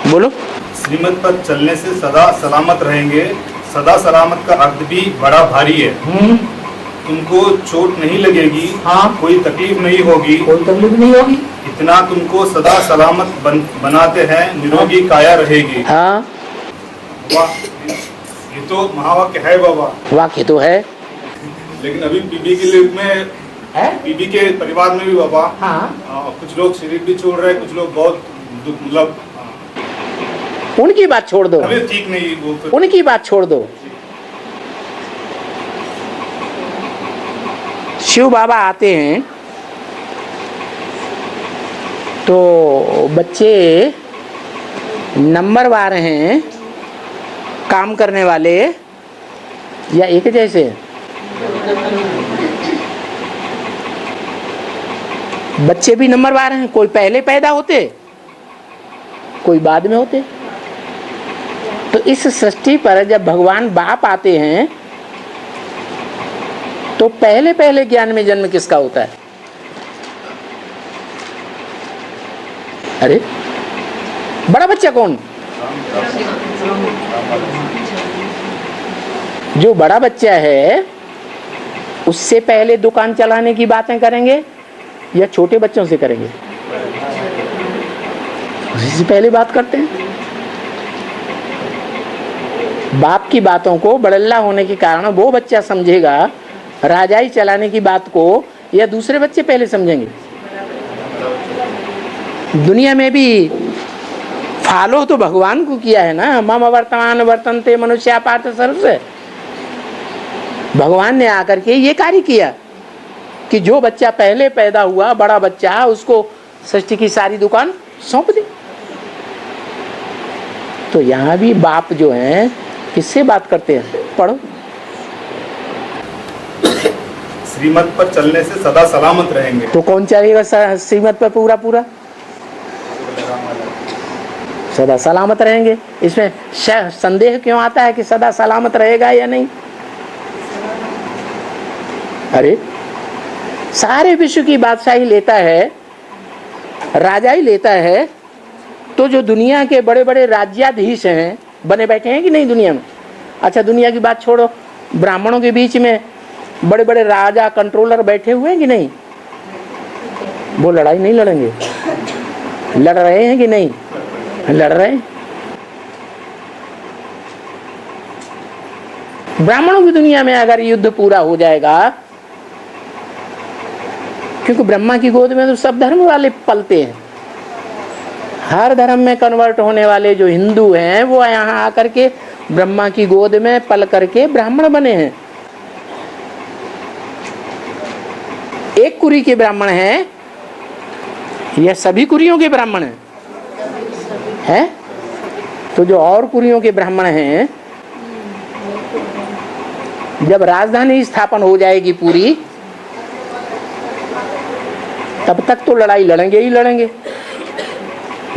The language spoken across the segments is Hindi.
बोलो। श्रीमत पर चलने से सदा सलामत रहेंगे। सदा सलामत का अर्थ भी बड़ा भारी है। तुमको चोट नहीं लगेगी। हाँ। कोई तकलीफ नहीं होगी। कोई तकलीफ नहीं होगी। इतना तुमको सदा सलामत बनाते हैं, निरोगी काया रहेगी। हाँ, वाह, ये तो महावाक्य है बाबा। वाक्य तो है। लेकिन अभी पीबी के लिए में पीबी के परिवार में भी बाबा, हाँ, कुछ लोग शरीर भी छोड़ रहे हैं, कुछ लोग बहुत मतलब उनकी बात छोड़ दो, अभी ठीक नहीं वो तो। उनकी बात छोड़ दो। शिव बाबा आते हैं तो बच्चे नंबरवार हैं, काम करने वाले या एक जैसे? बच्चे भी नंबरवार हैं, कोई पहले पैदा होते, कोई बाद में होते। तो इस सृष्टि पर जब भगवान बाप आते हैं तो पहले पहले ज्ञान में जन्म किसका होता है? अरे बड़ा बच्चा कौन? जो बड़ा बच्चा है उससे पहले दुकान चलाने की बातें करेंगे या छोटे बच्चों से करेंगे? उससे पहले बात करते हैं। बाप की बातों को बड़ल्ला होने के कारण वो बच्चा समझेगा राजाई चलाने की बात को, या दूसरे बच्चे पहले समझेंगे? दुनिया में भी फॉलो तो भगवान को किया है ना, मम वर्तमान वर्तन्ते मनुष्य पार्थ सर्व से। भगवान ने आकर के ये कार्य किया कि जो बच्चा पहले पैदा हुआ, बड़ा बच्चा, उसको सृष्टि की सारी दुकान सौंप दी। तो यहाँ भी बाप जो हैं किससे बात करते हैं? पढ़ो। श्रीमत पर चलने से सदा सलामत रहेंगे। तो कौन चलेगा श्रीमत पर पूरा पूरा? सदा सलामत रहेंगे। इसमें संदेह क्यों आता है कि सदा सलामत रहेगा या नहीं? अरे सारे विश्व की बादशाही लेता है, राजा ही लेता है, तो जो दुनिया के बड़े बड़े राज्याधीश हैं बने बैठे हैं कि नहीं दुनिया में? अच्छा दुनिया की बात छोड़ो, ब्राह्मणों के बीच में बड़े बड़े राजा कंट्रोलर बैठे हुए हैं कि नहीं? वो लड़ाई नहीं लड़ेंगे? लड़ रहे हैं कि नहीं? लड़ रहे हैं। ब्राह्मणों की दुनिया में अगर युद्ध पूरा हो जाएगा, क्योंकि ब्रह्मा की गोद में तो सब धर्म वाले पलते हैं, हर धर्म में कन्वर्ट होने वाले जो हिंदू हैं वो यहाँ आकर के ब्रह्मा की गोद में पल करके ब्राह्मण बने हैं। एक कुरी के ब्राह्मण हैं या सभी कुरियों के ब्राह्मण हैं? तो जो और कुरियों के ब्राह्मण हैं, जब राजधानी स्थापन हो जाएगी पूरी, तब तक तो लड़ाई लड़ेंगे ही लड़ेंगे।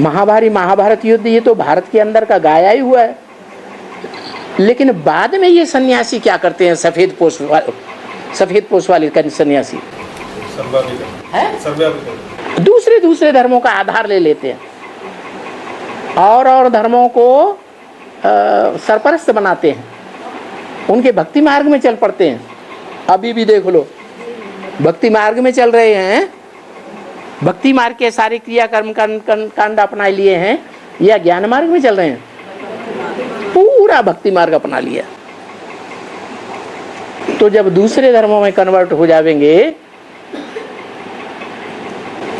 महाभारत युद्ध ये तो भारत के अंदर का गाया ही हुआ है। लेकिन बाद में ये सन्यासी क्या करते हैं? सफेद पोष वाले सन्यासी दूसरे धर्मों का आधार ले लेते हैं और धर्मों को सरपरस्त बनाते हैं, उनके भक्ति मार्ग में चल पड़ते हैं। अभी भी देख लो, भक्ति मार्ग में चल रहे हैं, भक्ति मार्ग के सारे क्रियाकर्म कांड अपना लिए हैं, या ज्ञान मार्ग में चल रहे हैं? पूरा भक्ति मार्ग अपना लिया। तो जब दूसरे धर्मों में कन्वर्ट हो जाएंगे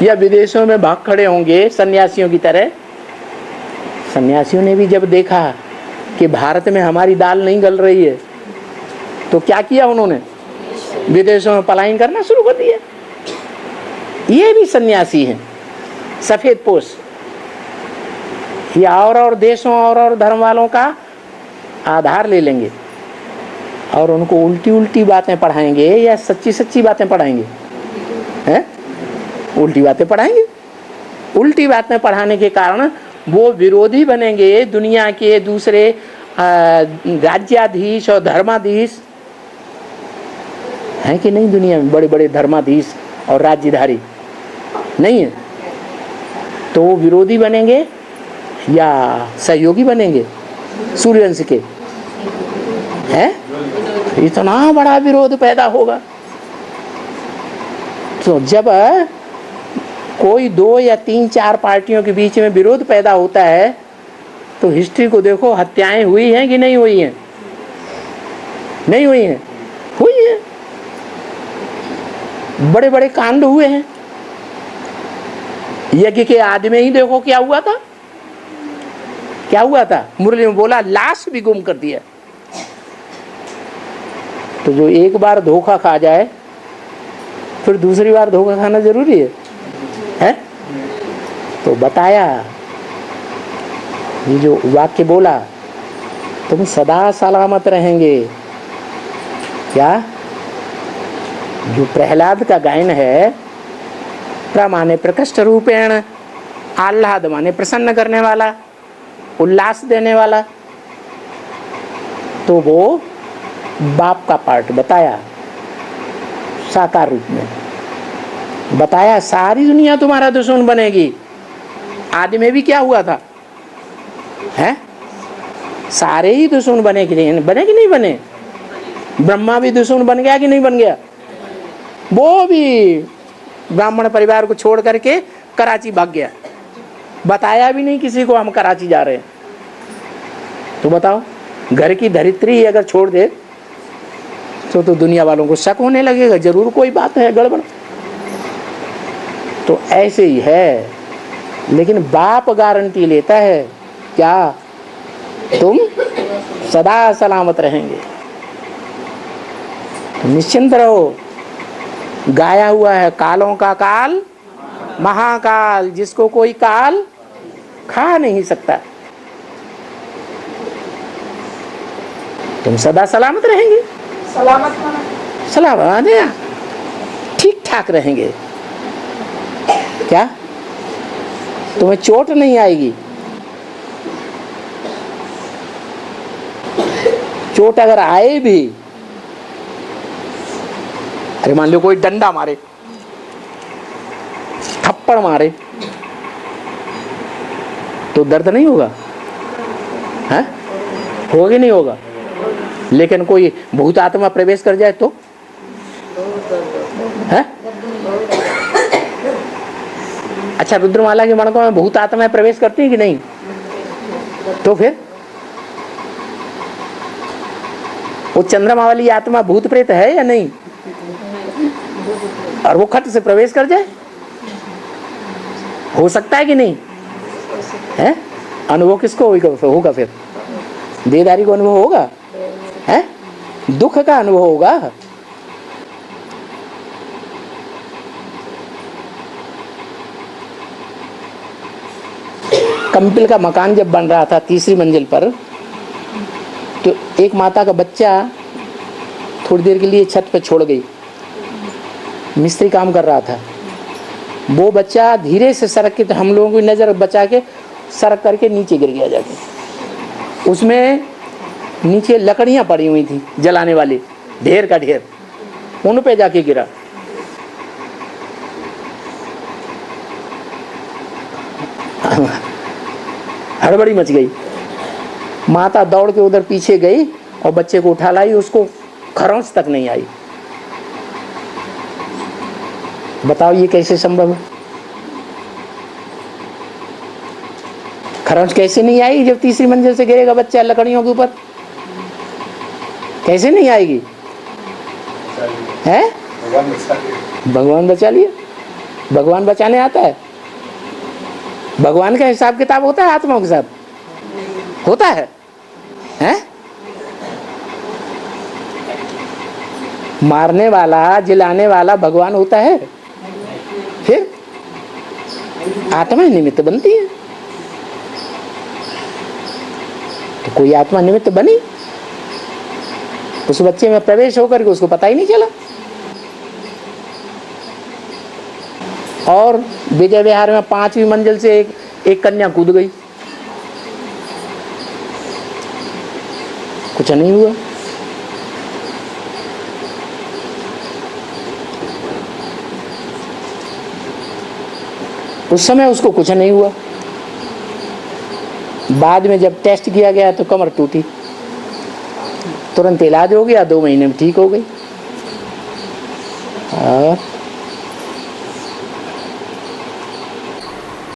या विदेशों में भाग खड़े होंगे सन्यासियों की तरह, सन्यासियों ने भी जब देखा कि भारत में हमारी दाल नहीं गल रही है, तो क्या किया उन्होंने? विदेशों में पलायन करना शुरू कर दिया। ये भी सन्यासी हैं, सफेद पोष। ये और देशों और धर्म वालों का आधार ले लेंगे और उनको उल्टी उल्टी बातें पढ़ाएंगे या सच्ची सच्ची बातें पढ़ाएंगे? हैं? उल्टी बातें पढ़ाएंगे। उल्टी बातें पढ़ाने के कारण वो विरोधी बनेंगे दुनिया के दूसरे राज्याधीश और धर्माधीश हैं कि नहीं? दुनिया में बड़े बड़े धर्माधीश और राज्यधारी नहीं है, तो वो विरोधी बनेंगे या सहयोगी बनेंगे सूर्यवंश के? है इतना बड़ा विरोध पैदा होगा। तो जब कोई 2 या 3 4 पार्टियों के बीच में विरोध पैदा होता है तो हिस्ट्री को देखो, हत्याएं हुई हैं कि नहीं हुई हैं? नहीं हुई हैं? हुई हैं। बड़े बड़े कांड हुए हैं। यज्ञ के आदि में ही देखो क्या हुआ था। क्या हुआ था? मुरली में बोला लाश भी गुम कर दिया। तो जो एक बार धोखा खा जाए फिर दूसरी बार धोखा खाना जरूरी है? तो बताया, ये जो वाक्य बोला, तुम सदा सलामत रहेंगे। क्या? जो प्रहलाद का गायन है, प्रमाने प्रकृष्ट रूपेण, आह्लाद माने प्रसन्न करने वाला, उल्लास देने वाला, तो वो बाप का पार्ट बताया साकार रूप में। बताया सारी दुनिया तुम्हारा दुश्मन बनेगी। आदि में भी क्या हुआ था? है? सारे ही दुश्मन बने कि नहीं बने? ब्रह्मा भी दुश्मन बन गया कि नहीं बन गया? वो भी ब्राह्मण परिवार को छोड़ करके कराची भाग गया। बताया भी नहीं किसी को हम कराची जा रहे हैं। तो बताओ, घर की धरित्री अगर छोड़ दे तो दुनिया वालों को शक होने लगेगा, जरूर कोई बात है गड़बड़। तो ऐसे ही है। लेकिन बाप गारंटी लेता है, क्या? तुम सदा सलामत रहेंगे। तो निश्चिंत रहो। गाया हुआ है, कालों का काल महाकाल, जिसको कोई काल खा नहीं सकता। तुम सदा सलामत रहेंगे। सलामत ठीक ठाक रहेंगे। क्या? तुम्हें चोट नहीं आएगी। चोट अगर आए भी, अरे मान लो कोई डंडा मारे, थप्पड़ मारे, तो दर्द नहीं होगा? है? होगा कि नहीं होगा? लेकिन कोई भूत आत्मा प्रवेश कर जाए तो है? अच्छा, रुद्रमाला के मणकों में भूत आत्माएं प्रवेश करती हैं कि नहीं? तो फिर वो चंद्रमा वाली आत्मा भूत प्रेत है या नहीं? और वो खट से प्रवेश कर जाए, हो सकता है कि नहीं? है? अनुभव किसको होगा फिर? देहधारी को अनुभव होगा? है? दुख का अनुभव होगा। कंपिल का मकान जब बन रहा था 3री मंजिल पर, तो एक माता का बच्चा थोड़ी देर के लिए छत पर छोड़ गई। मिस्त्री काम कर रहा था। वो बच्चा धीरे से सरक के, तो हम लोगों की नजर बचा के सरक करके नीचे गिर गया जाके। उसमें नीचे लकड़ियां पड़ी हुई थी जलाने वाली, ढेर का ढेर, उन पे जाके गिरा। हड़बड़ी मच गई। माता दौड़ के उधर पीछे गई और बच्चे को उठा लाई। उसको खरोंच तक नहीं आई। बताओ ये कैसे संभव है? खरोंच कैसे नहीं आई जब 3री मंजिल से गिरेगा बच्चा लकड़ियों के ऊपर? कैसे नहीं आएगी? है? भगवान बचा लिया। भगवान बचाने आता है। भगवान का हिसाब किताब होता है आत्माओं के साथ? होता है? हैं? मारने वाला, जिलाने वाला भगवान होता है। फिर आत्मा निमित्त बनती है। तो कोई आत्मा निमित्त बनी, उस बच्चे में प्रवेश होकर के उसको पता ही नहीं चला। और विजय विहार में 5वीं मंजिल से एक कन्या कूद गई, कुछ नहीं हुआ। उस समय उसको कुछ नहीं हुआ। बाद में जब टेस्ट किया गया तो कमर टूटी, तुरंत इलाज हो गया, 2 महीने में ठीक हो गई। और